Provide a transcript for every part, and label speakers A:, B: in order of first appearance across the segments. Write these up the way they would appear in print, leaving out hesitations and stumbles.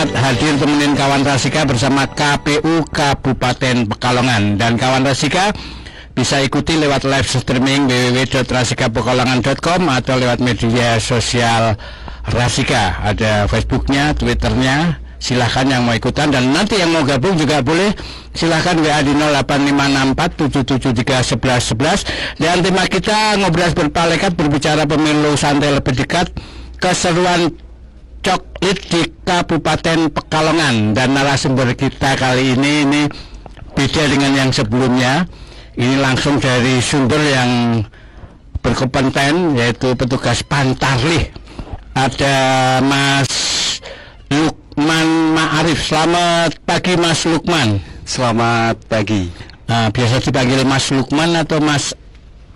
A: Selamat hadir temenin kawan Rasika bersama KPU Kabupaten Pekalongan. Dan kawan Rasika bisa ikuti lewat live streaming www.rasikapekalongan.com atau lewat media sosial Rasika. Ada Facebooknya, Twitternya. Silahkan yang mau ikutan, dan nanti yang mau gabung juga boleh. Silahkan WA di 085477331111. Dan tema kita ngobrol berpalekat, berbicara pemilu santai lebih dekat, keseruan coklit di Kabupaten Pekalongan. Dan narasumber kita kali ini beda dengan yang sebelumnya. Ini langsung dari sumber yang berkompeten, yaitu petugas Pantarlih. Ada Mas Lukman Ma'arif. Selamat pagi Mas Lukman.
B: Selamat pagi.
A: Biasa dipanggil Mas Lukman atau Mas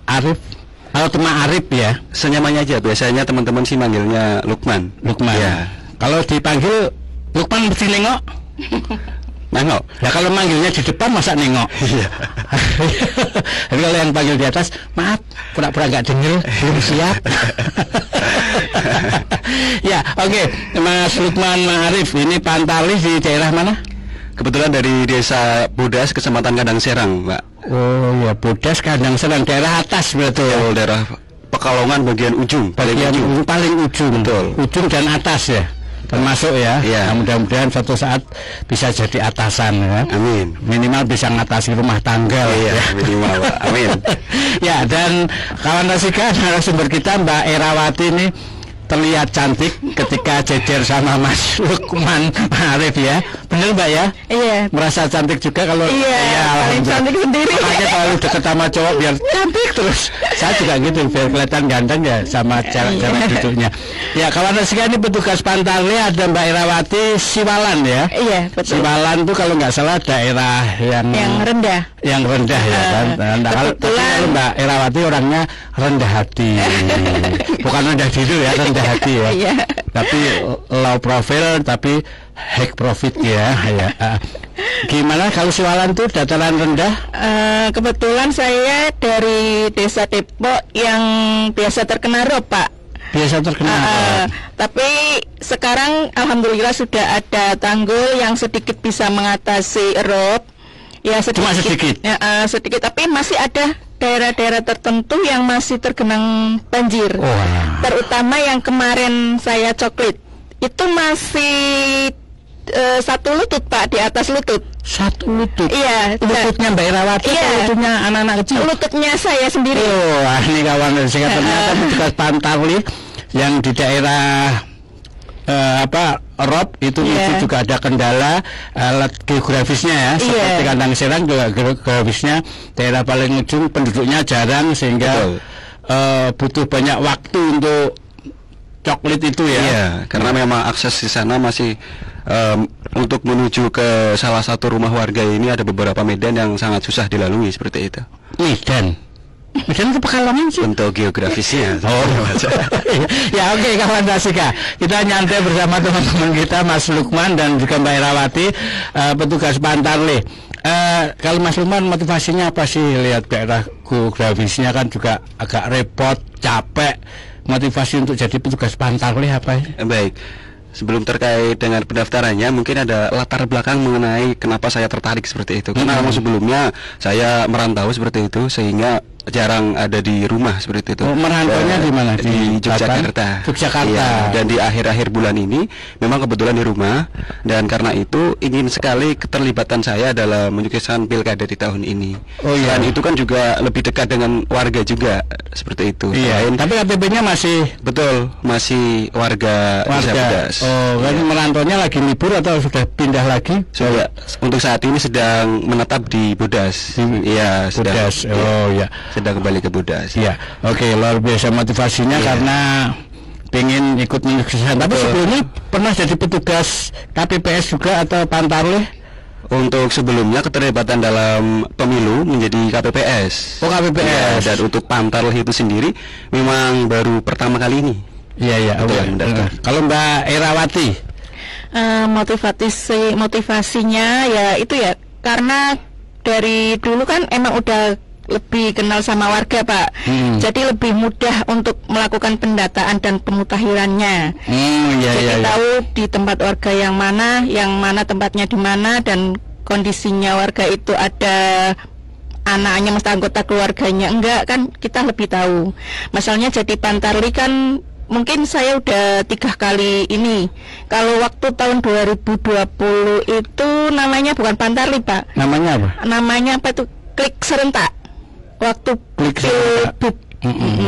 A: Arif? Atau Ma'arif ya?
B: Senyamannya aja, biasanya teman-teman sih manggilnya Lukman.
A: Lukman
B: ya.
A: Kalau dipanggil Lukman mesti nengok?
B: Nengok.
A: Ya kalau manggilnya di depan masa nengok?
B: Iya.
A: Tapi kalau yang panggil di atas, maaf, pura-pura nggak denger, belum siap. Ya, oke. Mas Lukman Ma'arif, ini Pantarlih di daerah mana?
B: Kebetulan dari Desa Bodas, Kecamatan Kandang Serang, Mbak.
A: Oh ya, Bodas Kandang Serang, daerah atas berarti ya?
B: Oh, daerah Pekalongan bagian ujung,
A: paling ujung.
B: Betul.
A: Ujung dan atas ya, termasuk ya.
B: Ya.
A: Nah, mudah-mudahan suatu saat bisa jadi atasan ya.
B: Amin.
A: Minimal bisa ngatasi rumah tangga.
B: Iya,
A: ya.
B: minimal, Pak. Amin.
A: Ya, dan kawan Rasika, narasumber kita Mbak Erawati ini terlihat cantik ketika jejer sama Mas Lukman Ma'arif ya. Bener Mbak ya?
C: Iya.
A: Merasa cantik juga kalau
C: paling cantik sendiri.
A: Makanya kalau deket sama cowok biar cantik terus. Saya juga gitu, biar kelihatan ganteng ya sama cewek-cewek duduknya. Ya, kawan Rasika ini petugas Pantarlih, ada Mbak Erawati Siwalan ya.
C: Iya, betul.
A: Siwalan tuh kalau nggak salah daerah yang
C: rendah.
A: Yang rendah ya kan. Nah, kalau Mbak Erawati orangnya rendah hati. Bukan rendah diri ya, rendah hati ya.
C: Iya.
A: Tapi low profile tapi high profit ya. Gimana kalau Siwalan tuh dataran rendah?
C: Kebetulan saya dari Desa Depok yang biasa terkena rob, Pak.
A: Biasa terkena rob.
C: Tapi sekarang alhamdulillah sudah ada tanggul yang sedikit bisa mengatasi rob. Ya sedikit.
A: Cuma sedikit.
C: Ya, sedikit, tapi masih ada daerah-daerrat tertentu yang masih tergenang banjir. Terutama yang kemarin saya coklit itu masih 1 lutut Pak, di atas lutut.
A: 1 lutut.
C: Iya.
A: Lututnya Mbak Erawati.
C: Iya.
A: Lututnya anak-anak kecil.
C: Lututnya saya sendiri.
A: Ini kawan Rasika, ternyata petugas Pantarlih yang di daerah rob itu juga ada kendala geografisnya ya, seperti Kandang Serang juga geografisnya daerah paling ujung, penduduknya jarang sehingga butuh banyak waktu untuk coklit itu ya.
B: Iya, karena memang akses di sana masih untuk menuju ke salah satu rumah warga ini ada beberapa medan yang sangat susah dilalui seperti itu.
A: Medan ke Pekalongan sih
B: untuk geografisnya.
A: Ya oke, kawan Rasika, kita nyantai bersama teman-teman kita Mas Lukman dan juga Mbak Erawati, petugas Pantarlih. Kalau Mas Lukman, motivasinya apa sih? Lihat daerah geografisnya kan juga agak repot, capek. Motivasi untuk jadi petugas Pantarlih apa ya?
B: Baik, sebelum terkait dengan pendaftarannya, mungkin ada latar belakang mengenai kenapa saya tertarik seperti itu. Karena sebelumnya saya merantau seperti itu, sehingga jarang ada di rumah seperti itu.
A: Merantaunya di mana?
B: Di Yogyakarta.
A: Iya,
B: dan di akhir-akhir bulan ini memang kebetulan di rumah, dan karena itu ingin sekali keterlibatan saya dalam menyukseskan pilkada di tahun ini. Dan itu kan juga lebih dekat dengan warga juga seperti itu.
A: Iya. Tapi KTP-nya masih
B: masih warga. Bodas.
A: Kan merantaunya lagi libur atau sudah pindah lagi?
B: Untuk saat ini sedang menetap di Bodas. Iya,
A: Bodas.
B: Sedang kembali ke Bodas.
A: Iya. Oke, luar biasa motivasinya karena pengen ikut menyukseskan. Tapi sebelumnya pernah jadi petugas KPPS juga atau Pantarlih?
B: Untuk sebelumnya keterlibatan dalam pemilu menjadi KPPS.
A: KPPS.
B: Dan untuk Pantarlih itu sendiri memang baru pertama kali ini.
A: Iya. Kalau Mbak Erawati,
C: motivasinya ya itu ya, karena dari dulu kan emang udah lebih kenal sama warga, Pak. Jadi lebih mudah untuk melakukan pendataan dan pemutahirannya. Jadi tahu di tempat warga yang mana tempatnya di mana, dan kondisinya warga itu ada anaknya, mesti anggota keluarganya enggak, kan kita lebih tahu. Masalahnya jadi Pantarlih kan mungkin saya udah 3 kali ini. Kalau waktu tahun 2020 itu namanya bukan Pantarlih, Pak.
A: Namanya apa?
C: Namanya apa itu? Klik serentak. Waktu Pilbub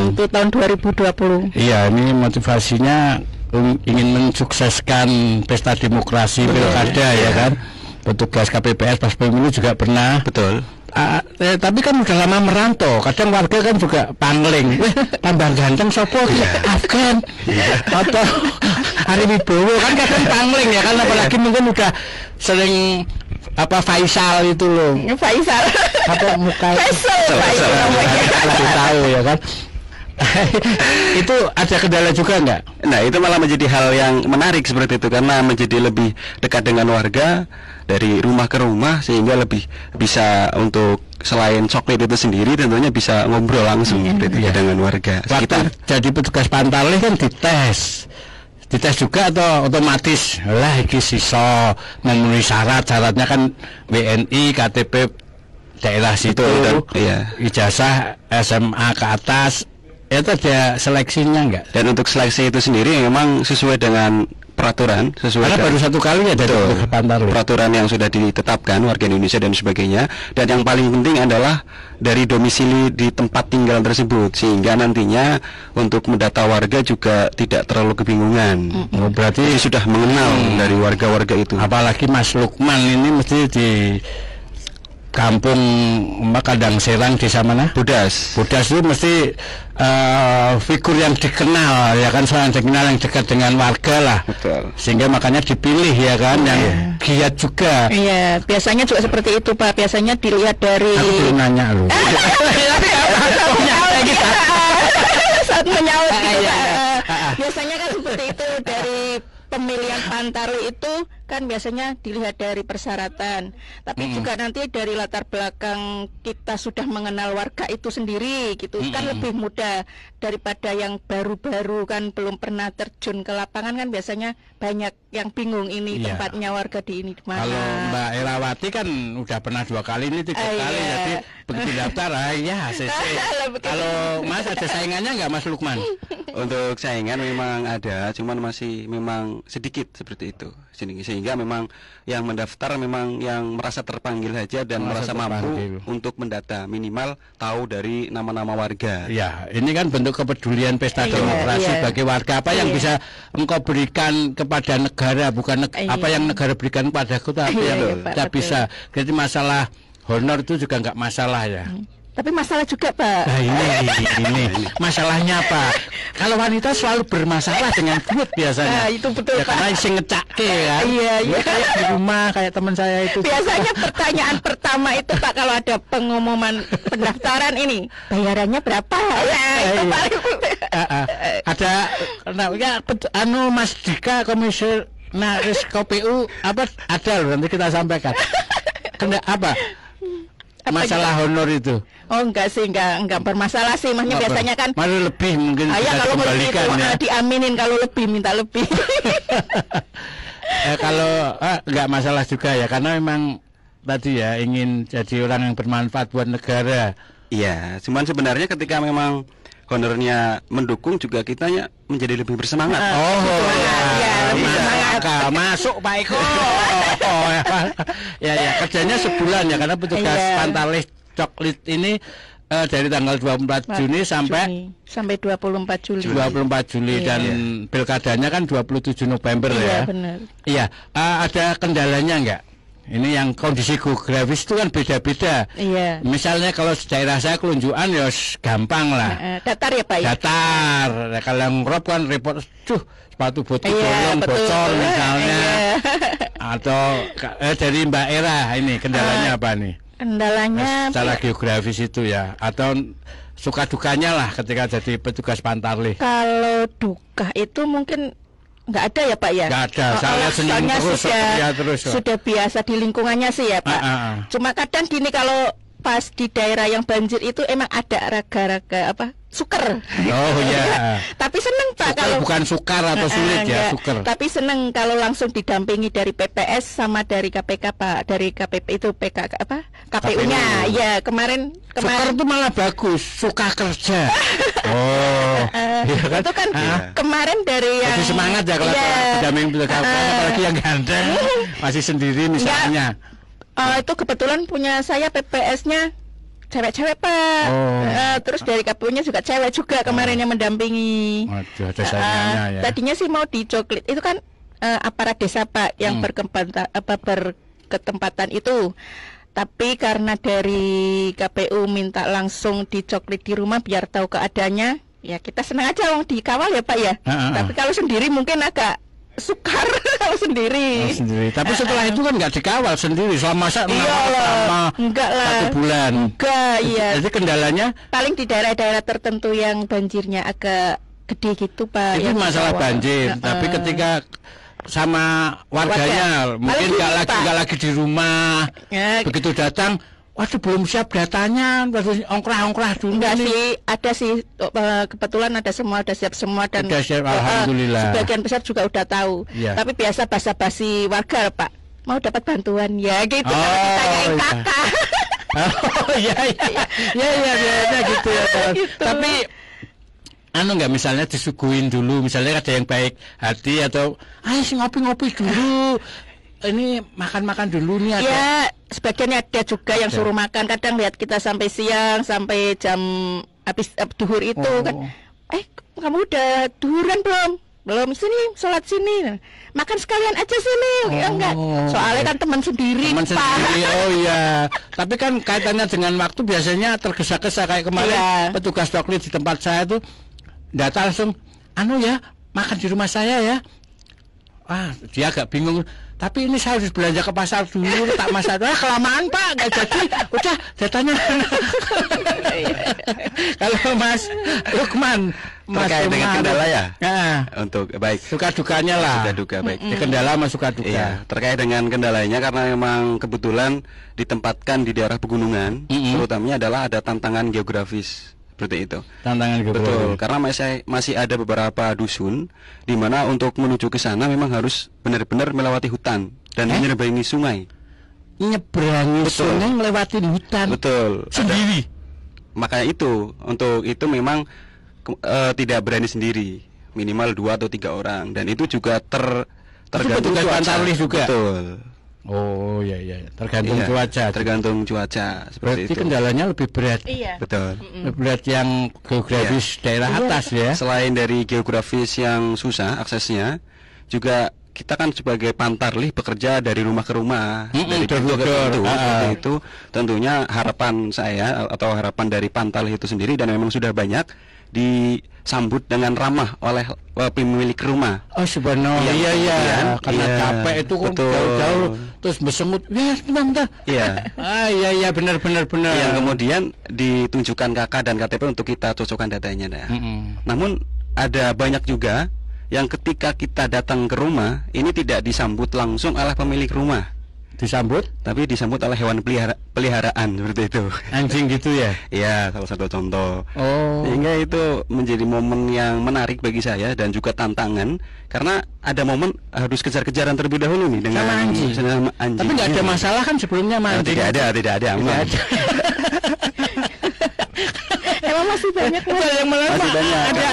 C: itu tahun 2020.
A: Iya, ini motivasinya ingin mensukseskan pesta demokrasi pilkada ya kan. Petugas KPPS pas pemilu juga pernah.
B: Betul.
A: Tapi kan udah lama merantau. Kadang warga kan juga pangling. Tambah ganteng sopo Afgan atau Ari Wibowo kan kadang pangling ya kan, apalagi mungkin udah sering Faisal itu loh.
C: Faisal.
A: Atau muka
C: Faisal.
A: Lebih tahu ya kan. Itu ada kendala juga enggak?
B: Nah, itu malah menjadi hal yang menarik seperti itu, karena menjadi lebih dekat dengan warga dari rumah ke rumah, sehingga lebih bisa untuk selain coklit itu sendiri tentunya bisa ngobrol langsung dengan warga sekitar.
A: Jadi petugas Pantarlih kan dites juga atau otomatis lah iki sisa memenuhi syaratnya kan WNI, KTP daerah situ, ijazah SMA ke atas. Itu ada seleksinya enggak?
B: Dan untuk seleksi itu sendiri memang sesuai dengan peraturan,
A: karena baru 1 kali ya dari Pantarlih.
B: Peraturan yang sudah ditetapkan warga Indonesia dan sebagainya. Dan yang paling penting adalah dari domisili di tempat tinggal tersebut, sehingga nantinya untuk mendata warga juga tidak terlalu kebingungan.
A: Berarti
B: sudah mengenal dari warga-warga itu.
A: Apalagi Mas Lukman ini mesti di kampung Kadang Serang, desa mana?
B: Budas
A: itu mesti figur yang dikenal ya kan, seorang dikenal yang dekat dengan warga lah.
B: Betul.
A: Sehingga makanya dipilih ya kan, yang giat juga.
C: Iya, biasanya juga seperti itu, Pak. Biasanya dilihat dari.
A: Aku belum nanya lu.
C: Saat menyaut gitu, Pak. Biasanya kan seperti itu, dari pemilihan Pantarlih itu kan biasanya dilihat dari persyaratan, tapi juga nanti dari latar belakang kita sudah mengenal warga itu sendiri gitu, kan lebih mudah daripada yang baru-baru kan belum pernah terjun ke lapangan, kan biasanya banyak yang bingung ini tempatnya warga di ini di mana.
A: Kalau Mbak Erawati kan udah pernah 2 kali, ini 3 kali, jadi begitu daftar Kalau Mas ada saingannya nggak, Mas Lukman?
B: Untuk saingan memang ada, cuman masih memang sedikit seperti itu, sehingga memang yang mendaftar memang yang merasa terpanggil saja dan merasa mampu untuk mendata, minimal tahu dari nama-nama warga.
A: Ya, ini kan bentuk kepedulian pesta demokrasi bagi warga. Apa yang bisa engkau berikan kepada negara, bukan apa yang negara berikan padaku, tapi yang kita bisa. Jadi masalah honor itu juga nggak masalah ya.
C: Tapi masalah juga, Pak.
A: Nah, ini masalahnya apa? Kalau wanita selalu bermasalah dengan duit biasanya.
C: Itu betul,
A: ya,
C: Pak.
A: karena isi ngecake kan.
C: Iya.
A: Kayak di rumah, kayak teman saya itu.
C: Biasanya pertanyaan pertama itu, Pak, kalau ada pengumuman pendaftaran ini, bayarannya berapa? Itu paling
A: ada Mas Dika, komisionaris KPU ada loh, nanti kita sampaikan. Apa masalah honor itu?
C: Oh enggak sih, enggak bermasalah sih, makanya biasanya kan
A: malah lebih mungkin bisa
C: kalau
A: dikembalikan
C: itu,
A: ya.
C: Diaminin, kalau lebih minta lebih.
A: Kalau enggak masalah juga ya, karena memang tadi ya ingin jadi orang yang bermanfaat buat negara.
B: Iya, cuman sebenarnya ketika memang honornya mendukung juga kitanya menjadi lebih bersemangat.
A: Masuk Pak Eko. Ya, kerjanya sebulan ya, karena petugas Pantarlih coklit ini dari tanggal 24 Juni sampai
C: 24 Juli.
A: 24 Juli dan pilkadanya kan 27 November ya.
C: Benar.
A: Iya, ada kendalanya enggak? Ini yang kondisi geografis itu kan beda-beda.
C: Iya.
A: Misalnya kalau daerah saya Kelunjukan ya gampang lah.
C: Datar ya Pak ya?
A: Datar. Nah, kalau yang rob kan repot. Sepatu botol bocor misalnya. Atau dari Mbak Era ini kendalanya apa nih?
C: Kendalanya
A: secara geografis itu ya. Atau suka dukanya lah ketika jadi petugas Pantarlih.
C: Kalau duka itu mungkin nggak ada ya Pak ya?
A: Nggak ada, saya senyum terus,
C: sudah biasa di lingkungannya sih ya Pak. Cuma kadang gini, kalau pas di daerah yang banjir itu emang ada raga-raga suker.
A: Oh iya.
C: Tapi seneng Pak
A: Suker
C: kalau
A: bukan sukar atau sulit ya, suker.
C: Tapi seneng kalau langsung didampingi dari PPS sama dari KPK Pak, dari KPP itu KPU-nya. Ya, kemarin
A: Suker itu malah bagus, suka kerja. Oh. Iya kan?
C: Itu kan kemarin dari yang
A: masih semangat ya kalau didampingi apalagi yang ganteng masih sendiri misalnya.
C: Itu kebetulan punya saya PPS-nya cewek-cewek Pak. Terus dari KPU-nya juga cewek juga kemarin yang mendampingi.
A: Waduh, ada saingannya ya.
C: Tadinya sih mau di Coklit. Itu kan aparat desa Pak yang berketempatan itu. Tapi karena dari KPU minta langsung di Coklit di rumah biar tahu keadaannya, ya kita senang aja dikawal ya Pak ya. Tapi kalau sendiri mungkin agak sukar kalau sendiri.
A: Tapi setelah itu kan nggak dikawal sendiri selama
C: enggak lah.
A: 1 bulan.
C: Enggak, iya.
A: Jadi kendalanya
C: paling di daerah-daerah tertentu yang banjirnya agak gede gitu Pak.
A: Itu masalah banjir. Tapi ketika sama warganya mungkin nggak lagi di rumah. Begitu datang, waduh belum siap datanya, terus ongkrah dulu.
C: Enggak sih, ada sih kebetulan ada siap semua dan
A: udah siap, alhamdulillah.
C: Sebagian besar juga udah tahu. Tapi biasa basa-basi warga Pak, mau dapat bantuan ya gitu. Ditanyain kakak.
A: Oh iya gitu ya. Gitu. Tapi nggak misalnya disuguhin dulu, misalnya ada yang baik hati atau ngopi-ngopi dulu. Ini makan dulu nih ada.
C: Ya, sebagian ada juga yang suruh makan. Kadang lihat kita sampai siang, sampai jam habis duhur itu kan. Kamu udah duhuran belum? Belum, sini sholat sini. Makan sekalian aja sini. Enggak. Soalnya kan teman sendiri.
A: Oh iya. Tapi kan kaitannya dengan waktu biasanya tergesa-gesa kayak kemarin petugas Coklit di tempat saya tuh data langsung makan di rumah saya ya. Dia agak bingung. Tapi ini saya harus belanja ke pasar dulu, tak masalah. Kelamaan Pak, nggak jadi. Udah datanya. Kalau Mas Lukman,
B: terkait dengan kendala ya. Untuk baik.
A: Suka dukanya lah.
B: Suka duka baik.
A: Kendala sama suka duka.
B: Iya, terkait dengan kendalanya karena memang kebetulan ditempatkan di daerah pegunungan, terutamanya adalah ada tantangan geografis. Seperti itu.
A: Tantangan geografis.
B: Betul, karena masih ada beberapa dusun di mana untuk menuju ke sana memang harus benar-benar melewati hutan dan menyeberangi sungai.
A: Nyeberangi sungai melewati hutan.
B: Betul.
A: Sendiri.
B: Makanya untuk itu memang tidak berani sendiri, minimal 2 atau 3 orang dan itu juga tergantung cuaca juga. Betul.
A: Oh iya, tergantung cuaca.
B: Tergantung cuaca.
A: Berarti itu kendalanya lebih berat.
C: Iya.
B: Betul.
A: Lebih berat yang geografis daerah atas ya.
B: Selain dari geografis yang susah aksesnya, juga kita kan sebagai pantarlih bekerja dari rumah ke rumah, dari pintu ke pintu. Itu tentunya harapan saya atau harapan dari pantarlih itu sendiri dan memang sudah banyak disambut dengan ramah oleh pemilik rumah.
A: Oh sebenarnya iya karena capek itu kan jauh-jauh terus bersengut. Bentar.
B: Iya.
A: Iya benar.
B: Yang kemudian ditunjukkan KK dan KTP untuk kita cocokkan datanya. Namun ada banyak juga yang ketika kita datang ke rumah ini tidak disambut langsung oleh pemilik rumah. Tapi disambut oleh hewan peliharaan seperti itu.
A: Anjing gitu ya?
B: Iya, salah satu contoh.
A: Sehingga
B: itu menjadi momen yang menarik bagi saya dan juga tantangan karena ada momen harus kejar-kejaran terlebih dahulu nih dengan
A: anjing. Tapi nggak ada masalah kan sebelumnya sama anjing?
B: Tidak ada.
C: Emang masih banyak
A: yang
B: masih banyak.
A: Ada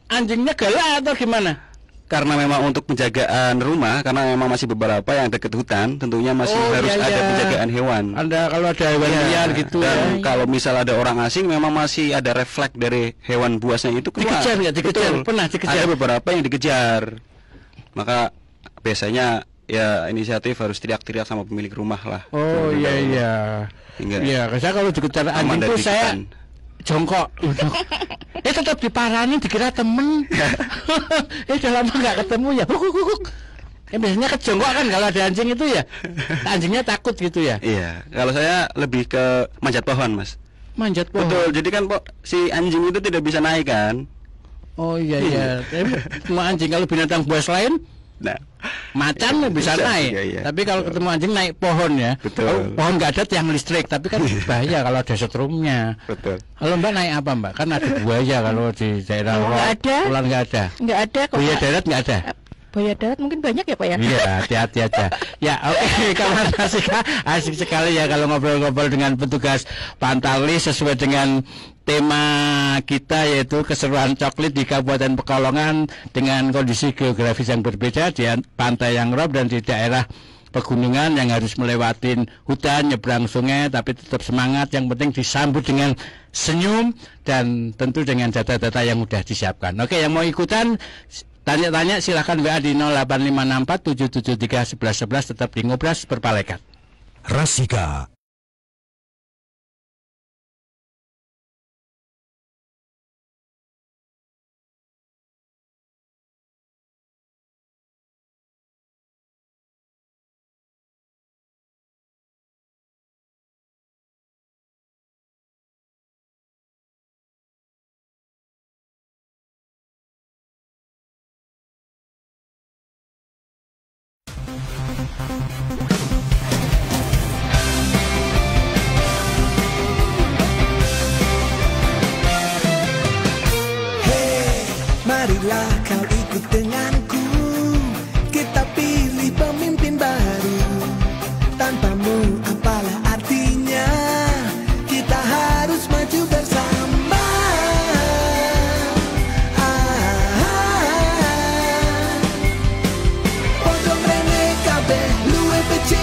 A: anjingnya galak atau gimana?
B: Karena memang untuk penjagaan rumah, karena memang masih beberapa yang dekat hutan, tentunya masih harus ada penjagaan hewan.
A: Kalau ada hewan liar gitu.
B: Dan kalau misal ada orang asing, memang masih ada refleks dari hewan buasnya itu keluar.
A: Dikejar. Pernah dikejar.
B: Ada beberapa yang dikejar. Maka biasanya ya inisiatif harus teriak-teriak sama pemilik rumah lah.
A: Oh iya. Iya, saya kalau dikejar anjing itu saya jongkok. Tetap diparani dikira temen. Udah lama nggak ketemu ya. Biasanya kejongkok kan kalau ada anjing itu ya. Anjingnya takut gitu ya.
B: Iya. Kalau saya lebih ke manjat pohon, Mas.
A: Manjat pohon.
B: Betul. Jadi kan si anjing itu tidak bisa naik kan.
A: Oh iya. Semua anjing kalau binatang buas lain
B: Nah,
A: macan bisa naik,
B: iya,
A: tapi kalau ketemu anjing naik pohon ya.
B: Betul.
A: Oh, pohon nggak ada tiang listrik, tapi kan bahaya kalau ada setrumnya.
B: Betul.
A: Kalau Mbak naik apa Mbak? Kan ada buaya kalau di daerah
C: nggak ada.
A: Ular nggak ada.
C: Nggak ada kok.
A: Buaya darat nggak ada.
C: Buaya darat mungkin banyak ya Pak ya?
A: Iya, hati-hati aja. Ya, oke, kawan Asika, asik sekali ya kalau ngobrol-ngobrol dengan petugas Pantali sesuai dengan tema kita yaitu keseruan coklit di Kabupaten Pekalongan dengan kondisi geografis yang berbeda di pantai yang rob dan di daerah pegunungan yang harus melewatin hutan, nyebrang sungai, tapi tetap semangat. Yang penting disambut dengan senyum dan tentu dengan data-data yang mudah disiapkan. Oke, yang mau ikutan tanya-tanya silahkan WA di 08547731111 tetap di Ngobras Berpalekat.
D: Rasika.
E: Marilah kau ikut denganku, kita pilih pemimpin baru. Tanpamu apalah artinya, kita harus maju bersama. Pojok rene kabeh luwe becik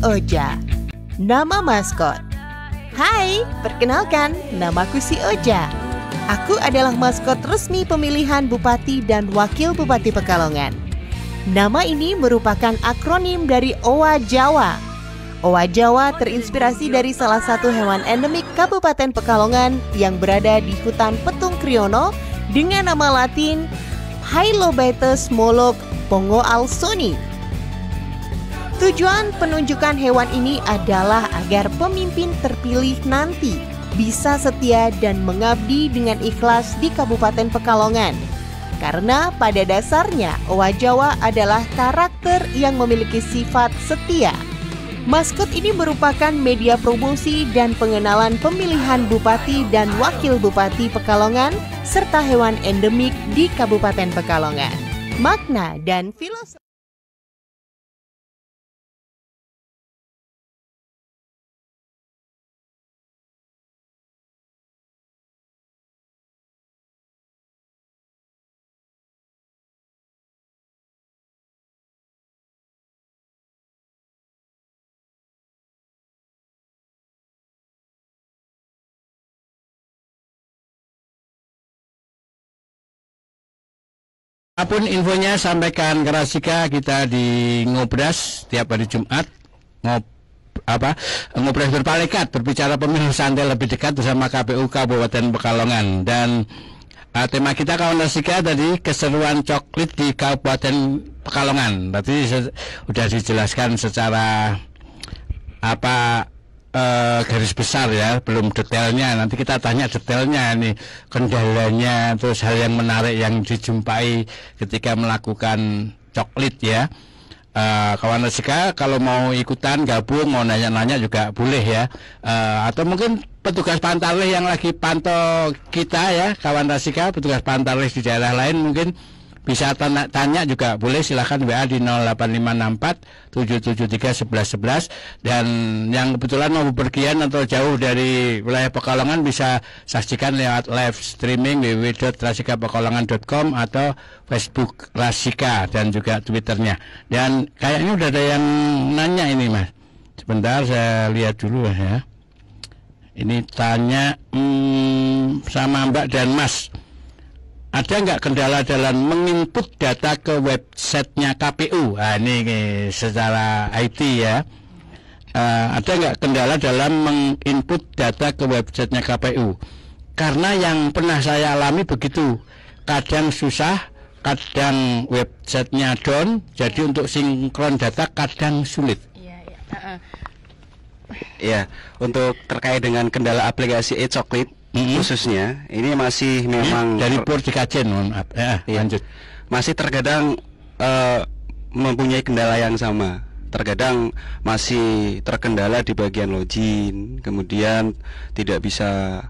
F: Oja. Nama maskot. Hai, perkenalkan, namaku si Oja. Aku adalah maskot resmi pemilihan Bupati dan Wakil Bupati Pekalongan. Nama ini merupakan akronim dari Owa Jawa. Owa Jawa terinspirasi dari salah satu hewan endemik Kabupaten Pekalongan yang berada di hutan Petung Kriono dengan nama latin Hylobaetes molok pongoalsoni. Tujuan penunjukan hewan ini adalah agar pemimpin terpilih nanti bisa setia dan mengabdi dengan ikhlas di Kabupaten Pekalongan. Karena pada dasarnya Owa Jawa adalah karakter yang memiliki sifat setia. Maskot ini merupakan media promosi dan pengenalan pemilihan Bupati dan Wakil Bupati Pekalongan serta hewan endemik di Kabupaten Pekalongan. Makna dan filosofi.
A: Apapun infonya sampaikan ke Rasika, kita di Ngobras tiap hari Jumat Ngobras berpalekat berbicara pemilu santai lebih dekat bersama KPU Kabupaten Pekalongan. Dan tema kita kawan Rasika tadi keseruan coklit di Kabupaten Pekalongan. Berarti sudah dijelaskan secara garis besar ya, belum detailnya. Nanti kita tanya detailnya nih, kendalanya, terus hal yang menarik yang dijumpai ketika melakukan coklit ya. Kawan Rasika kalau mau ikutan gabung, mau nanya-nanya juga boleh ya. Atau mungkin petugas pantarlih yang lagi pantau kita ya, kawan Rasika, petugas pantarlih di daerah lain mungkin bisa tanya juga boleh, silahkan WA di 08564 773 1111. Dan yang kebetulan mau bepergian atau jauh dari wilayah Pekalongan bisa saksikan lewat live streaming www.rasikapekalongan.com atau Facebook Rasika dan juga Twitternya. Dan kayaknya udah ada yang nanya ini Mas. Sebentar saya lihat dulu ya. Ini tanya sama Mbak dan Mas. Ada nggak kendala dalam menginput data ke websitenya KPU? Nah, ini secara IT ya. Ada nggak kendala dalam menginput data ke websitenya KPU? Karena yang pernah saya alami begitu. Kadang susah, kadang websitenya down. Jadi untuk sinkron data kadang sulit.
B: Ya, untuk terkait dengan kendala aplikasi e-coklit khususnya, ini masih memang
A: dari Purtikajen, lanjut.
B: Masih terkadang mempunyai kendala yang sama. Terkadang masih terkendala di bagian login, kemudian tidak bisa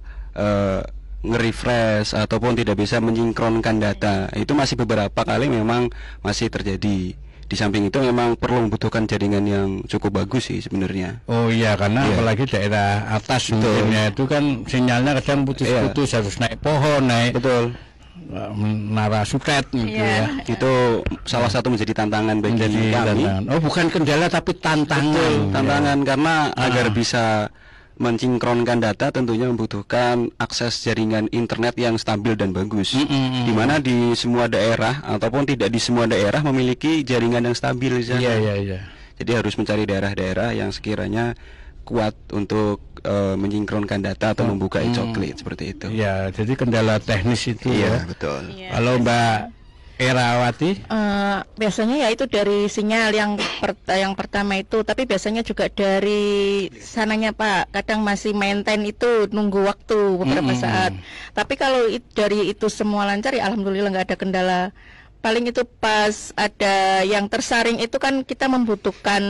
B: nge-refresh ataupun tidak bisa menyinkronkan data. Itu masih beberapa kali memang masih terjadi. Di samping itu memang perlu membutuhkan jaringan yang cukup bagus sih sebenarnya.
A: Oh iya, karena apalagi daerah atas mungkinnya itu kan sinyalnya kadang putus-putus, harus naik pohon, naik menara suket gitu ya.
B: Itu salah satu menjadi tantangan bagi kami.
A: Oh, bukan kendala tapi tantangan.
B: Tantangan karena agar bisa mensinkronkan data tentunya membutuhkan akses jaringan internet yang stabil dan bagus. Di mana di semua daerah ataupun tidak di semua daerah memiliki jaringan yang stabil di sana.
A: Iya.
B: Jadi harus mencari daerah-daerah yang sekiranya kuat untuk mensinkronkan data atau membuka e-coklit seperti itu.
A: Iya, jadi kendala teknis itu ya.
B: Betul.
A: Kalau Mbak Erawati?
C: Biasanya ya itu dari sinyal yang pertama itu, tapi biasanya juga dari sananya Pak, kadang masih maintain itu, nunggu waktu beberapa saat. Tapi kalau dari itu semua lancar ya alhamdulillah nggak ada kendala. Paling itu pas ada yang tersaring itu kan kita membutuhkan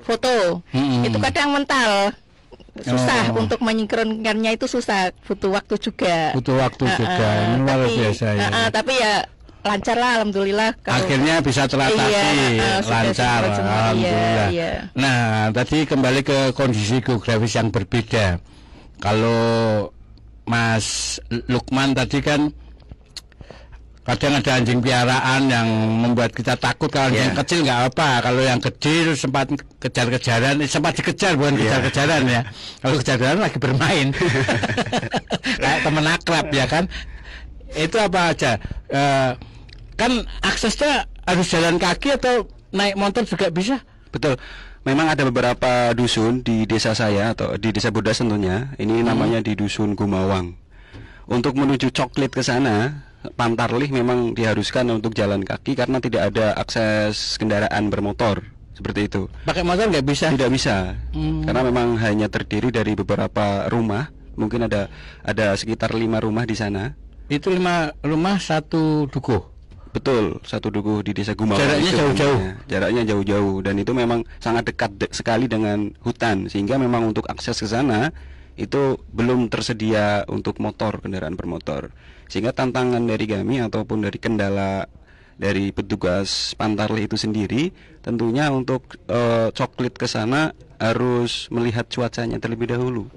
C: foto, itu kadang mental. Susah untuk menyinkronkannya, itu susah, butuh waktu juga.
A: Ini luar biasa ya.
C: Tapi ya lancar lah alhamdulillah.
A: Akhirnya bisa teratasi lancar alhamdulillah. Nah, tadi kembali ke kondisi geografis yang berbeda. Kalau Mas Lukman tadi kan Kadang ada anjing piaraan yang membuat kita takut. Kalau anjing kecil nggak apa. Kalau yang kecil sempat kejar-kejaran, sempat dikejar bukan kejar-kejaran ya. Kalau kejar-kejaran lagi bermain, kayak teman akrab ya kan. Itu apa aja? Kan aksesnya harus jalan kaki atau naik motor juga bisa.
B: Betul. Memang ada beberapa dusun di desa saya atau di desa Bodas tentunya. Ini namanya di dusun Gumawang. Untuk menuju Coklit ke sana, Pantarlih memang diharuskan untuk jalan kaki karena tidak ada akses kendaraan bermotor seperti itu.
A: Pakai motor nggak bisa?
B: Tidak bisa, karena memang hanya terdiri dari beberapa rumah. Mungkin ada sekitar 5 rumah di sana.
A: Itu 5 rumah satu dukuh.
B: Betul, satu dukuh di desa Gumawang.
A: Jaraknya jauh-jauh.
B: Jaraknya jauh-jauh dan itu memang sangat dekat sekali dengan hutan, sehingga memang untuk akses ke sana itu belum tersedia untuk motor, kendaraan bermotor. Sehingga tantangan dari kami ataupun dari kendala dari petugas Pantarlih itu sendiri, tentunya untuk Coklit ke sana harus melihat cuacanya terlebih dahulu.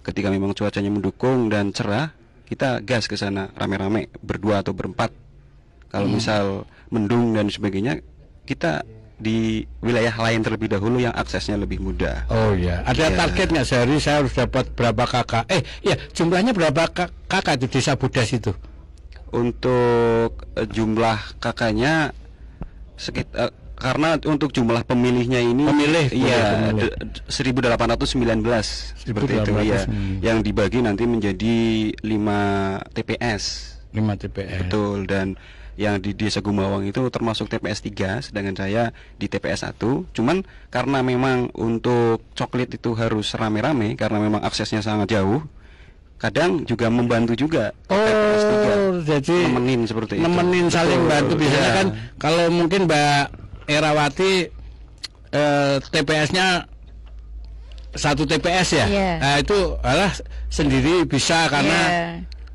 B: Ketika memang cuacanya mendukung dan cerah, kita gas ke sana rame-rame, berdua atau berempat. Kalau misal mendung dan sebagainya, kita di wilayah lain terlebih dahulu yang aksesnya lebih mudah.
A: Oh iya, ada target nggak sehari saya harus dapat berapa kakak? Jumlahnya berapa kakak di desa Bodas itu?
B: Untuk jumlah kakaknya sekitar, karena untuk jumlah pemilihnya ini 1819 seperti itu ya, yang dibagi nanti menjadi 5 TPS.
A: 5 TPS.
B: Betul, dan yang di desa Gumawang itu termasuk TPS 3, sedangkan saya di TPS 1. Cuman karena memang untuk Coklit itu harus rame-rame karena memang aksesnya sangat jauh, kadang juga membantu juga TPS 3.
A: Jadi
B: nemenin seperti itu.
A: Nemenin saling bantu. Biasanya kan kalau mungkin Mbak Erawati TPS-nya 1 TPS ya. Nah, itu sendiri bisa karena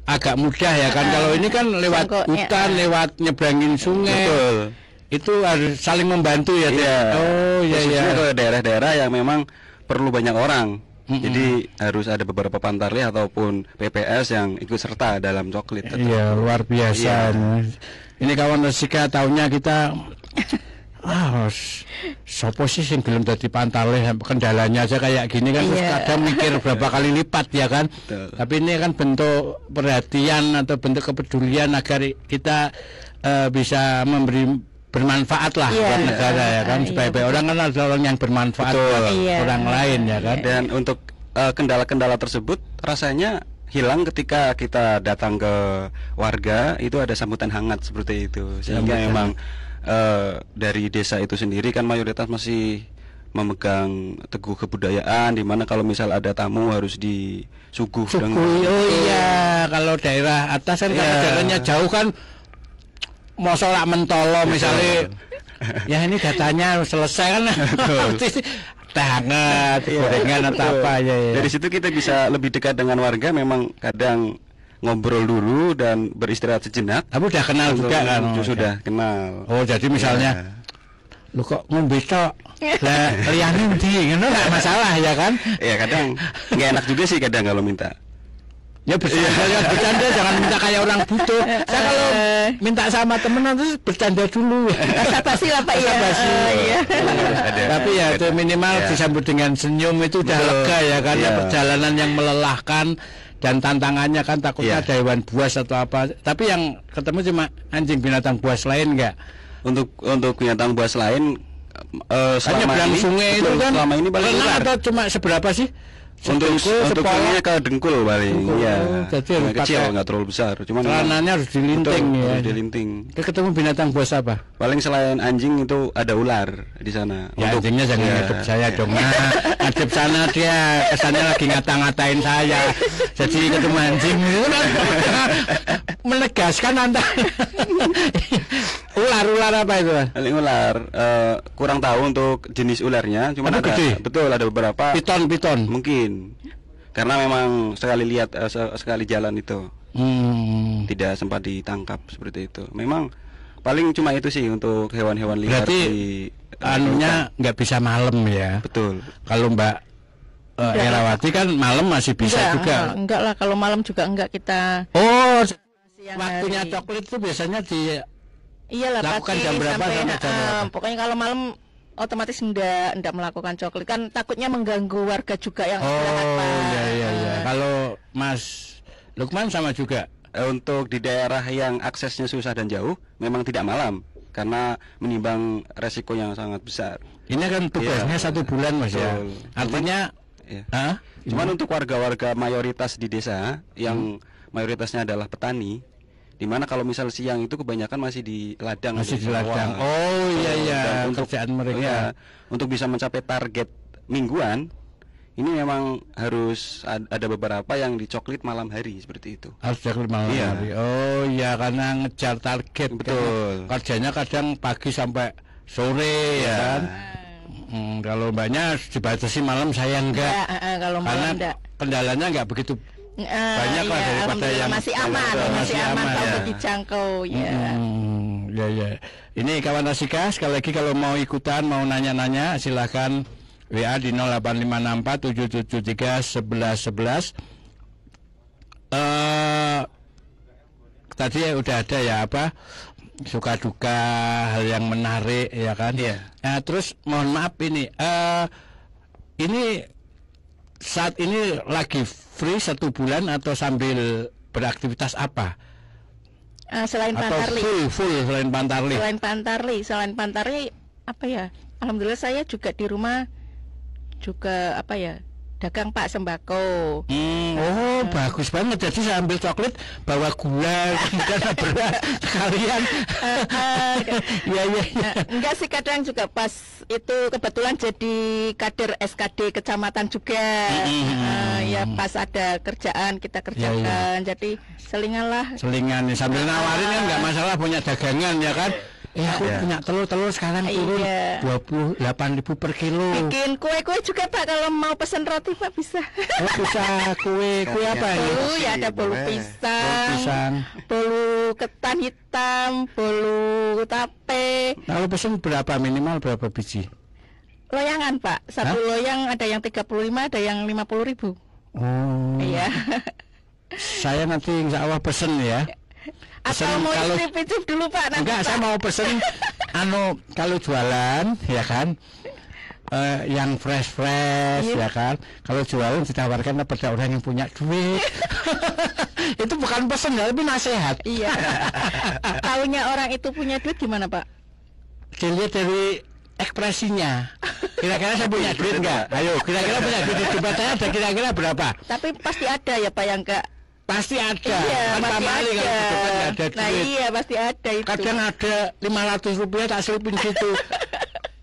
A: agak mudah ya kan. Kalau ini kan lewat hutan, lewat nyebrangin sungai.
B: Betul.
A: Itu harus saling membantu ya. Oh iya.
B: Ke daerah-daerah yang memang perlu banyak orang. Jadi harus ada beberapa Pantarlih ataupun PPS yang ikut serta dalam Coklit.
A: Iya, luar biasa. Ini kawan Rasika, tahunnya kita sopo sih yang belum jadi Pantarlih, kendalanya aja kayak gini kan. Terus kadang mikir berapa kali lipat ya kan. Tapi ini kan bentuk perhatian atau bentuk kepedulian agar kita bisa bermanfaat lah buat negara ya kan. Supaya orang kan ada orang yang bermanfaat buat orang lain ya kan.
B: Dan untuk kendala-kendala tersebut rasanya hilang ketika kita datang ke warga, itu ada sambutan hangat seperti itu. Sehingga memang dari desa itu sendiri kan mayoritas masih memegang teguh kebudayaan, di mana kalau misal ada tamu harus disuguh dengan
A: kalau daerah atas kan karena jalannya jauh kan, mosok rak mentolo misalnya ya ini datanya selesai kan. Hangat, gorengan atau apa ya.
B: Dari situ kita bisa lebih dekat dengan warga, memang kadang ngobrol dulu dan beristirahat sejenak.
A: Tapi udah kenal juga kan?
B: Sudah kenal.
A: Oh, jadi misalnya lu kok ngombe tok lah liyane ndi, ngono enggak masalah ya kan?
B: Iya, kadang enggak enak juga sih kadang kalau minta.
A: Ya bercanda jangan minta kayak orang butuh. Saya kalau minta sama temen terus bercanda dulu.
C: Basa-basi lah Pak ya.
A: Tapi ya itu minimal disambut dengan senyum itu udah lega ya, karena perjalanan yang melelahkan dan tantangannya kan takutnya ada hewan buas atau apa. Tapi yang ketemu cuma anjing, binatang buas lain enggak?
B: Untuk binatang buas lain
A: selama ini sungai itu kan
B: selama ini paling
A: atau cuma seberapa sih?
B: Untuk ininya ke dengkul paling. Iya.
A: Jadi
B: kecil, enggak terlalu besar. Cuman
A: celananya harus dilinting ya.
B: Harus dilinting.
A: Ketemu binatang buas apa?
B: Paling selain anjing itu ada ular di sana.
A: Ya, anjingnya jangan ngadep saya dong. Ngadep sana dia kesannya lagi ngata-ngatain saya. Jadi ketemu anjing itu kan menegaskan antara ular apa itu?
B: Paling ular kurang tahu untuk jenis ularnya, cuma ada
A: gede.
B: Betul, ada beberapa piton mungkin. Karena memang sekali jalan itu tidak sempat ditangkap seperti itu. Memang paling cuma itu sih untuk hewan-hewan liar.
A: Berarti anunya nggak bisa malam ya?
B: Betul.
A: Kalau Mbak Erawati kan malam masih bisa juga.
C: Enggak lah, kalau malam juga enggak kita.
A: Oh, waktunya coklit itu biasanya di
C: iyalah
A: lakukan
C: pagi
A: jam berapa
C: sampai
A: sampai jam berapa?
C: Pokoknya kalau malam otomatis enggak melakukan coklit kan takutnya mengganggu warga juga yang istirahat, Pak.
A: Iya. Kalau Mas Lukman sama juga.
B: Untuk di daerah yang aksesnya susah dan jauh memang tidak malam karena menimbang resiko yang sangat besar.
A: Ini kan tugasnya 1 bulan Mas ya. Artinya
B: Cuman untuk warga-warga mayoritas di desa yang mayoritasnya adalah petani, dimana kalau misal siang itu kebanyakan masih di ladang.
A: Masih di ladang. Oh iya,
B: untuk
A: kerjaan mereka.
B: Ya, untuk bisa mencapai target mingguan, ini memang harus ada beberapa yang dicoklit malam hari seperti itu.
A: Harus coklit malam hari. Oh iya, karena ngejar target.
B: Betul.
A: Kerjanya kadang pagi sampai sore ya kan. Kalau banyak dibatasi malam saya enggak.
C: Kalau malam
A: karena kendalanya enggak begitu banyak lah daripada yang
C: masih aman kalau
A: ya.
C: dijangkau ya.
A: Ya. Ini kawan Rasika, sekali lagi kalau mau ikutan, mau nanya-nanya silakan WA di 0854 773 1111. Tadi udah ada ya suka duka, hal yang menarik ya kan. Nah, terus mohon maaf ini saat ini lagi free 1 bulan atau sambil beraktivitas apa?
C: Selain
A: atau
C: Pantarli.
A: Full selain Pantarli.
C: Selain Pantarli apa ya? Alhamdulillah saya juga di rumah juga dagang Pak sembako.
A: Bagus banget. Jadi saya ambil coklit, bawa gula, kemudian beras sekalian. Iya.
C: Enggak sih, kadang juga pas itu kebetulan jadi kader SKD kecamatan juga. Ya pas ada kerjaan kita kerjakan. Jadi selingan nih sambil nawarin kan nggak masalah, punya dagangan ya kan. Aku punya telur sekarang turun 28.000 per kilo. Bikin kue juga Pak, kalau mau pesan roti Pak bisa. Bisa kue apa ini? Ya ada bolu pisang, bolu ketan hitam, bolu tape. Lalu pesan berapa, minimal berapa biji? Loyangan Pak, satu loyang ada yang 35, ada yang 50.000. Iya. Saya nanti insya Allah pesen ya. Atau mau icip dulu Pak nanti. Enggak, Pak. Saya mau pesen kalau jualan ya kan yang fresh ya kan. Kalau jualan ditawarkan pada orang yang punya duit. Itu bukan pesen ya, tapi nasihat. Iya. Taunya orang itu punya duit gimana Pak? Dilihat dari ekspresinya. Kira-kira saya punya duit enggak? Ayo, kira-kira punya duit di tempat saya ada kira-kira berapa? Tapi pasti ada ya Pak yang enggak. Pasti ada. Iya, pasti ada. Kalau ada duit. Nah iya pasti ada itu. Kadang ada 500 rupiah tak selipin situ.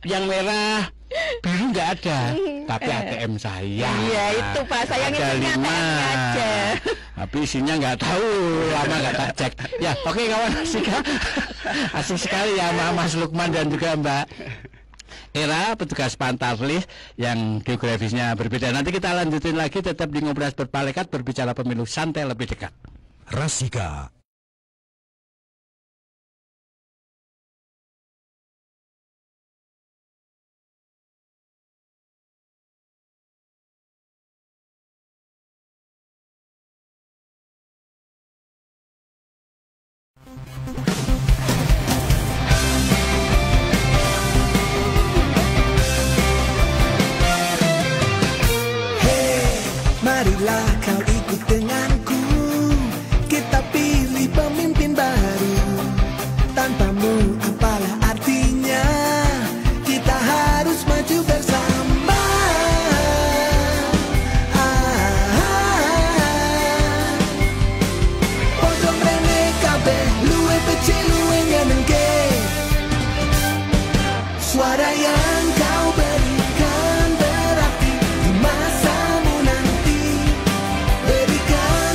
C: Yang merah, biru nggak ada. Tapi ATM saya. Iya itu Pak, saya ngitungnya aja. Tapi isinya nggak tahu, lama nggak tak cek. Ya oke kawan asik sekali ya Mas Lukman dan juga Mbak Era, petugas Pantarli yang geografisnya berbeda. Nanti kita lanjutin lagi tetap di Ngobras Berpalekat, berbicara pemilu santai lebih dekat.
D: Rasika.
E: Marilah kau ikut denganku, kita pilih pemimpin baru. Tanpamu apalah artinya, kita harus maju bersama. Pojok rene kabeh luwe pece luwe nyenengke. Suara yang kau berikan berarti di masamu nanti. Berikan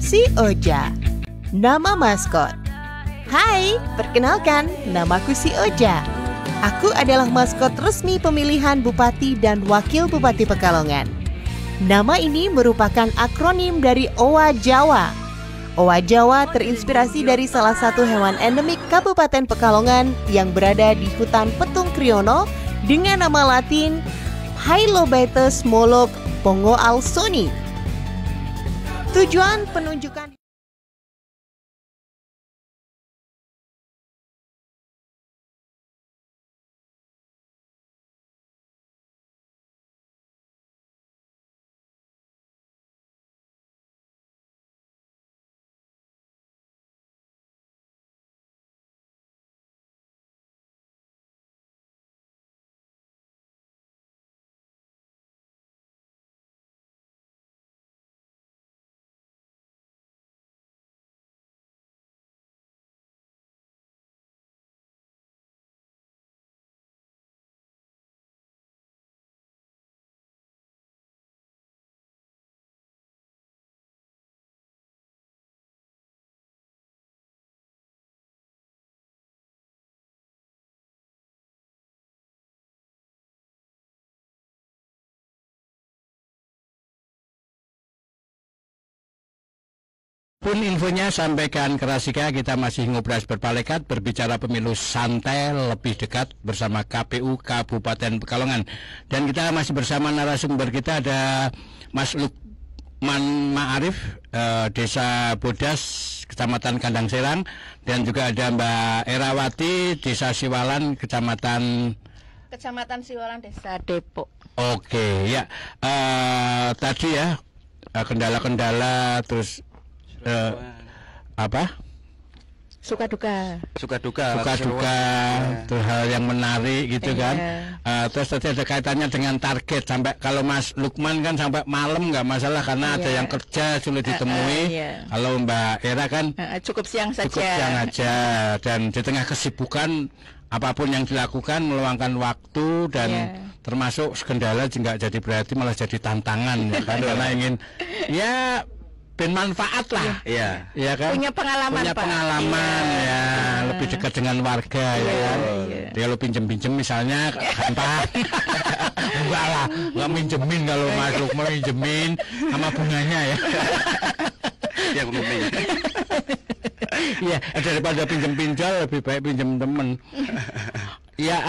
F: Si Oja. Nama maskot. Hai, perkenalkan, namaku Si Oja. Aku adalah maskot resmi pemilihan Bupati dan Wakil Bupati Pekalongan. Nama ini merupakan akronim dari Owa Jawa. Owa Jawa terinspirasi dari salah satu hewan endemik Kabupaten Pekalongan yang berada di hutan Petung Kriono dengan nama latin Hylobaetes molok pongoalsoni. Tujuan penunjukan
A: pun infonya sampaikan ke Rasika, kita masih ngobras berpalekat, berbicara pemilu santai lebih dekat bersama KPU Kabupaten Pekalongan. Dan kita masih bersama narasumber kita, ada Mas Lukman Ma'arif, Desa Bodas, Kecamatan Kandang Serang, dan juga ada Mbak Erawati, Desa Siwalan, Kecamatan
C: Siwalan, Desa Depok.
A: Oke, ya. Tadi ya kendala-kendala terus apa?
C: Suka duka,
A: terus hal yang menarik gitu kan. Terus tadi ada kaitannya dengan target, sampai kalau Mas Lukman kan sampai malam nggak masalah karena ada yang kerja sulit ditemui. Kalau Mbak Era kan
C: cukup siang aja,
A: dan di tengah kesibukan apapun yang dilakukan meluangkan waktu dan termasuk kendala juga jadi berarti malah jadi tantangan ya kan, karena ingin ya bermanfaat lah, ya kan?
C: Punya pengalaman,
A: ya, lebih dekat dengan warga, ya kan? Dia lo pinjem misalnya, gampang. Enggak lah, nggak minjemin kalau Mas Lukman minjemin sama bunganya ya.
B: Yang umumnya.
A: Iya, daripada pinjem-pinjol lebih baik pinjem temen. Ya,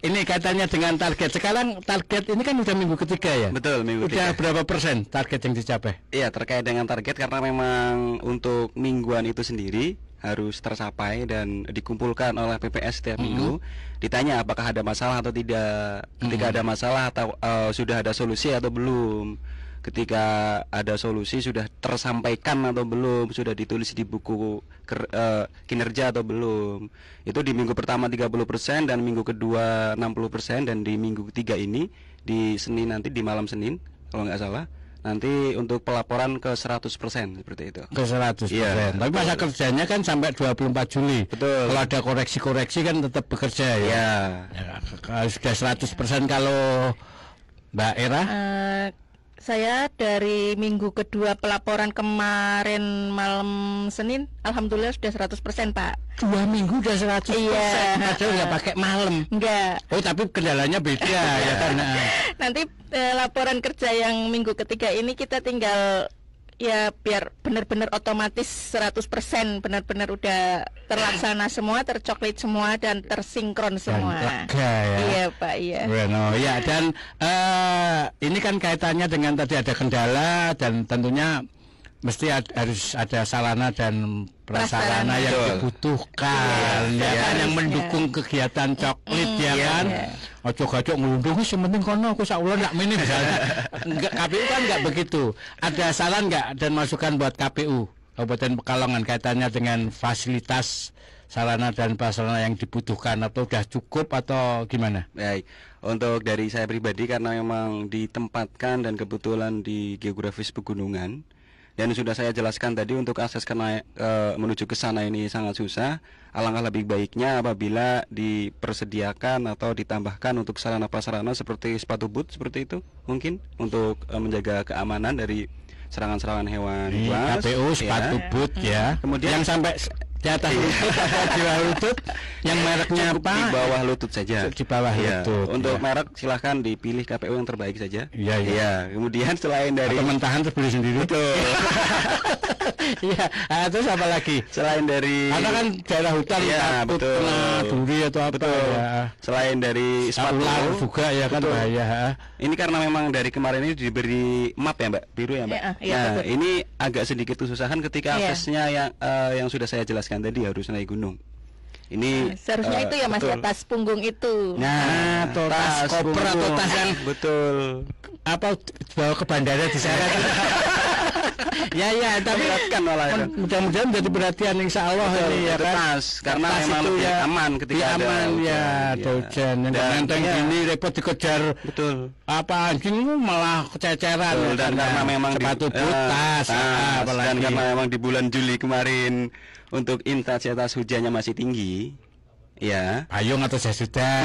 A: ini katanya dengan target. Sekarang target ini kan udah minggu ketiga ya?
B: Betul, minggu
A: ketiga. Udah
B: ketiga.
A: berapa persen target yang dicapai?
B: Iya, terkait dengan target karena memang untuk mingguan itu sendiri harus tercapai dan dikumpulkan oleh PPS setiap minggu. Ditanya apakah ada masalah atau tidak. Ketika ada masalah atau sudah ada solusi atau belum. Ketika ada solusi sudah tersampaikan atau belum, sudah ditulis di buku kinerja atau belum. Itu di minggu pertama 30% dan minggu kedua 60%, dan di minggu ketiga ini di Senin nanti, di malam Senin kalau nggak salah, nanti untuk pelaporan ke 100% seperti itu.
A: Ke 100%. Tapi masa kerjanya kan sampai 24 Juli.
B: Betul.
A: Kalau ada koreksi-koreksi kan tetap bekerja ya. Sudah 100% kalau Mbak Era?
C: Saya dari minggu kedua pelaporan kemarin malam Senin, alhamdulillah sudah 100%, Pak.
A: 2 minggu udah 100%.
C: Iya.
A: Padahal nggak pakai malam.
C: Enggak.
A: Oh, tapi kendalanya beda ya kan.
C: Nanti laporan kerja yang minggu ketiga ini kita tinggal ya biar benar-benar otomatis 100%, benar-benar udah terlaksana semua, tercoklit semua dan tersinkron semua.
A: Lega ya.
C: Iya, Pak, iya.
A: Bueno, ya, dan ini kan kaitannya dengan tadi ada kendala dan tentunya mesti harus ada sarana dan prasarana yang dibutuhkan, kan, yang mendukung kegiatan coklit ya kan. Ojo-ojo ngelundung sih, penting kono aku sak wulan ndak mini misalnya. Enggak, KPU kan enggak begitu. Ada saran enggak dan masukan buat KPU Kabupaten Pekalongan kaitannya dengan fasilitas sarana dan prasarana yang dibutuhkan, atau udah cukup atau gimana?
B: Baik, untuk dari saya pribadi karena memang ditempatkan dan kebetulan di geografis pegunungan, dan sudah saya jelaskan tadi untuk akses menuju ke sana ini sangat susah. Alangkah lebih baiknya apabila dipersediakan atau ditambahkan untuk sarana prasarana seperti sepatu boot seperti itu, mungkin untuk menjaga keamanan dari serangan-serangan hewan
A: Di
B: buas,
A: KPU sepatu boot ya.
B: Kemudian
A: yang sampai di atas lutut atau di bawah lutut, yang mereknya apa?
B: Di bawah lutut saja.
A: Di bawah lutut.
B: Untuk
A: ya.
B: merek silahkan dipilih KPU yang terbaik saja.
A: Iya.
B: Iya. Kemudian selain dari
A: mentahan terus beli sendiri. Betul. Iya. Terus apa lagi?
B: Selain dari
A: karena kan daerah hutan,
B: betul.
A: Duri atau apa?
B: Betul.
A: Ya.
B: Selain dari sepatu
A: juga ya kan bahaya.
B: Ini karena memang dari kemarin ini diberi map ya Mbak, biru ya Mbak. Nah, ini agak sedikit kesusahan ketika aksesnya yang sudah saya jelaskan tadi harus naik gunung. Ini
C: seharusnya itu ya Mas ya, tas punggung itu.
A: Nah, tas koper atau tas yang
B: betul.
A: Apa bawa ke bandara di sana. Ya, tapi mudah-mudahan menjadi perhatian insya Allah ini ya kan.
B: Tas, karena memang lebih aman ketika ada
A: hujan. Yang gini repot dikejar.
B: Betul.
A: Apa anjing malah kececeran.
B: Dan karena memang
A: sepatu tas,
B: dan karena memang di bulan Juli kemarin untuk intensitas hujannya masih tinggi, ya.
A: Payung atau jas hujan.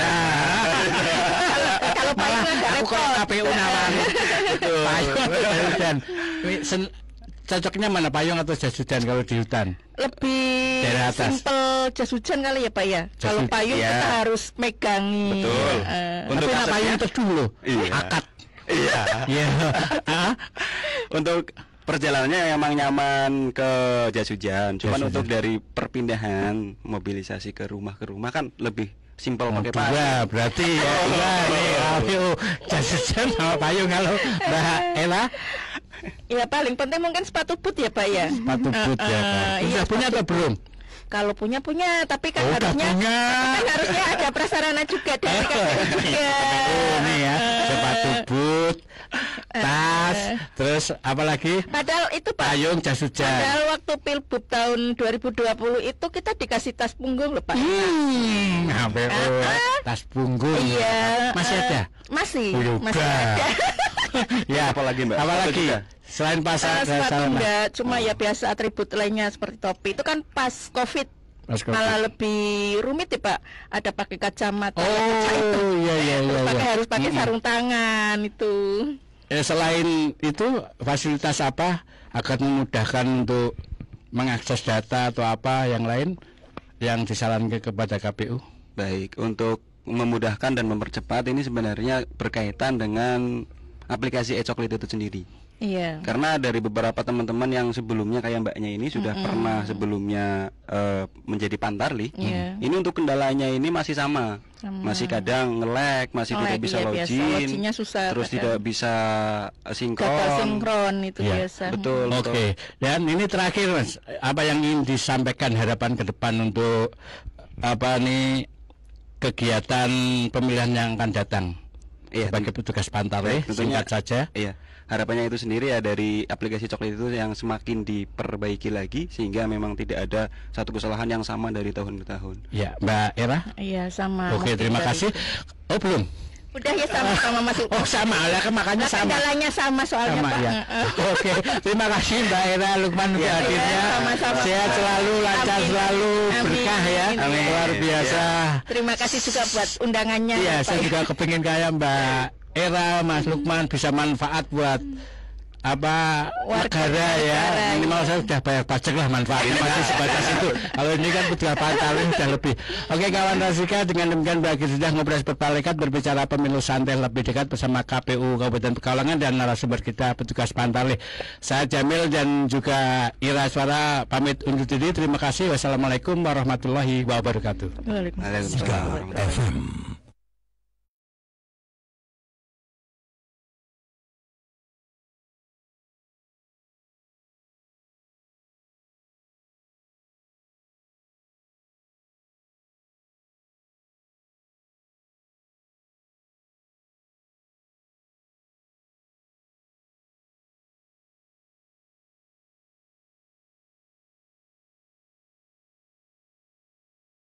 C: Kalau payung agak repot.
A: KPU nawari. Betul. Payung atau jas hujan. Cocoknya mana, payung atau jas hujan kalau di hutan?
C: Lebih simpel jas hujan kali ya Pak ya. Kalau payung kita harus megangi.
B: Betul.
A: Untuk payung teduh loh. Akad. Iya.
B: Untuk perjalanannya emang nyaman ke jas hujan. Cuman untuk dari perpindahan mobilisasi ke rumah kan lebih simpel pakai payung.
A: Ya, berarti jas hujan sama payung kalau Mbak Ella.
C: Ya paling penting mungkin sepatu boot ya Pak ya.
A: Sepatu boot ya Pak. Sudah punya atau belum?
C: Kalau punya, tapi kan harusnya ada prasarana juga dari KPU juga.
A: Ini ya, sepatu boot, tas, terus apa lagi?
C: Padahal itu Pak,
A: payung, jas hujan.
C: Padahal waktu Pilbub tahun 2020 itu kita dikasih tas punggung loh Pak.
A: Tas punggung.
C: Iya.
A: Masih ada?
C: Masih ada.
B: Ya, apalagi Mbak?
A: Apalagi? Selain pasar
C: sepatu enggak, cuma ya biasa atribut lainnya seperti topi. Itu kan pas COVID. Malah lebih rumit ya Pak. Ada pakai kacamata.
A: Iya.
C: Harus pakai sarung tangan itu.
A: Selain itu fasilitas apa akan memudahkan untuk mengakses data atau apa yang lain yang disarankan kepada KPU?
B: Baik, untuk memudahkan dan mempercepat ini sebenarnya berkaitan dengan aplikasi e-coklit itu sendiri.
C: Iya.
B: Karena dari beberapa teman-teman yang sebelumnya kayak Mbaknya ini sudah pernah sebelumnya menjadi Pantarlih. Ini untuk kendalanya ini masih sama. Masih kadang nge-lag, masih tidak bisa login,
C: susah,
B: terus tidak bisa sinkron.
C: Data sinkron itu biasa.
B: Betul.
A: Oke. Dan ini terakhir Mas, apa yang ingin disampaikan harapan ke depan untuk apa nih kegiatan pemilihan yang akan datang? Sebagai petugas Pantarlih, singkat saja.
B: Iya. Harapannya itu sendiri ya dari aplikasi coklit itu yang semakin diperbaiki lagi sehingga memang tidak ada satu kesalahan yang sama dari tahun ke tahun.
A: Ya, Mbak Era?
C: Iya, sama.
A: Oke, terima kasih. Oh, belum?
C: Udah ya sama Mas.
A: Oh, sama. Lah makanya sama.
C: Kendalanya sama soalnya Pak.
A: Ya. Oke, terima kasih Mbak Era Lukman untuk hadirnya.
C: Sama-sama.
A: Sehat selalu, lancar selalu, berkah ya.
C: Amin.
A: Luar biasa.
C: Terima kasih juga buat undangannya.
A: Iya, saya juga kepingin kayak Mbak Era, Mas Lukman bisa manfaat buat negara ya. Minimal saya sudah bayar pajak lah, manfaatnya masih sebatas itu. Kalau ini kan petugas Pantarlih sudah lebih. Oke kawan Rasika, dengan demikian bagi sudah ngobrol berpalekat berbicara pemilu santai lebih dekat bersama KPU Kabupaten Pekalongan dan narasumber kita petugas Pantarlih. Saya Jamil dan juga Ira Suara pamit undur diri. Terima kasih. Wassalamualaikum warahmatullahi wabarakatuh.
C: Waalaikumsalam.
D: FM